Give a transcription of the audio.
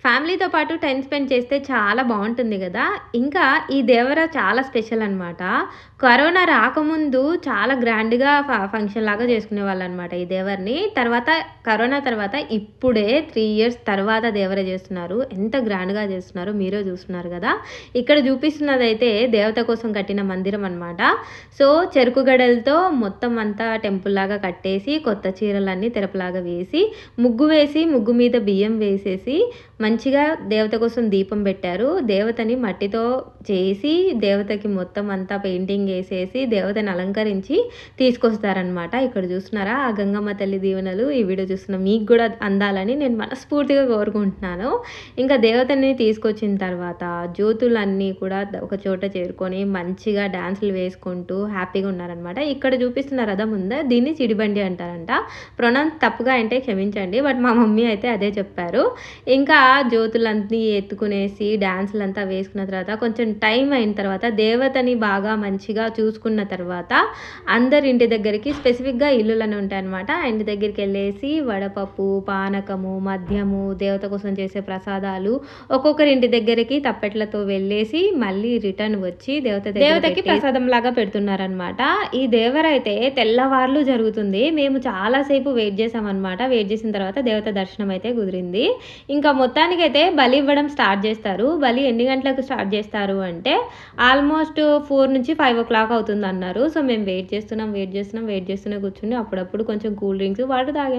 ఫ్యామిలీతో పాటు time spend చేస్తే చాలా బావుంటుంది గదా! ఇంకా ఈ దేవర చాలా స్పెషల్ అనమాట. కరోనా రాకముందు చాలా గ్రాండ్‌గా ఫంక్షన్‌లాగా చేసుకునేవాళ్ళనమాట ఈ దేవరని. కరోనా తర్వాత ఇప్పుడే 3 ఇయర్స్ తర్వాత దేవర చేస్తున్నారు. ఎంత గ్రాండ్‌గా చేస్తున్నారో మీరే చూస్తున్నారు గదా! ఇక్కడ చూపిస్తున్నదైతే దేవత కోసం కట్టిన మందిరం అనమాట. సో, చెరుకు గడలతో మొత్తం అంతా టెంపుల్‌లాగా కట్టేసి, కొత్త చీరలన్నీ తెరపులాగా వేసి, ముగ్గు మీద బియ్యం వేసేసి మంచిగా దేవత కోసం దీపం పెట్టారు. దేవతని మట్టితో చేసి, దేవతకి మొత్తం అంతా పెయింటింగ్ ఏసేసి, దేవతని అలంకరించి తీసుకొస్తారనమాట. ఇక్కడ చూస్తున్నారా ఆ గంగమ్మ తల్లి దీవెనలు ఈ వీడియో చూస్తున్న మీకు కూడా అందాలని నేను మనస్ఫూర్తిగా కోరుకుంటున్నాను. ఇంకా దేవతని తీసుకొచ్చిన తర్వాత జ్యోతులన్నీ కూడా ఒక చోట చేరుకొని మంచిగా డాన్సులు వేసుకుంటూ హ్యాపీగా ఉన్నారనమాట. ఇక్కడ చూపిస్తున్న రథం ఉందా దీన్ని చిడిబండి అంటారంట. ప్రొనౌన్స్ తప్పుగా అంటే క్షమించండి. బట్ మా మమ్మీ అయితే అదే చెప్పారు. ఇంకా జ్యోతులన్నీ ఎత్తుకునేసి డాన్సులంతా వేసుకున్న తర్వాత కొంచెం టైం అయిన తర్వాత దేవతని బాగా మంచిగా చూసుకున్న తర్వాత అందరి ఇంటి దగ్గరికి స్పెసిఫిక్గా ఇల్లులని ఉంటాయన్నమాట. ఇంటి దగ్గరికి వెళ్ళేసి వడపప్పు, పానకము, మద్యము, దేవత కోసం చేసే ప్రసాదాలు ఒక్కొక్కరి ఇంటి దగ్గరికి తప్పెట్లతో వెళ్ళేసి మళ్ళీ రిటర్న్ వచ్చి దేవతకి ప్రసాదం లాగా పెడుతున్నారనమాట. ఈ దేవరైతే తెల్లవార్లు జరుగుతుంది. మేము చాలాసేపు వెయిట్ చేసామన్నమాట. వెయిట్ చేసిన తర్వాత దేవత దర్శనం అయితే కుదిరింది. ఇంకా మొత్తానికైతే బలి ఇవ్వడం స్టార్ట్ చేస్తారు. బలి ఎన్ని గంటలకు స్టార్ట్ చేస్తారు అంటే ఆల్మోస్ట్ 4 నుంచి 5 o'clock అవుతుంది అన్నారు. సో మేము వెయిట్ చేస్తూనే కూర్చుని అప్పుడప్పుడు కొంచెం కూల్ డ్రింక్స్ వాటర్ తాగాం.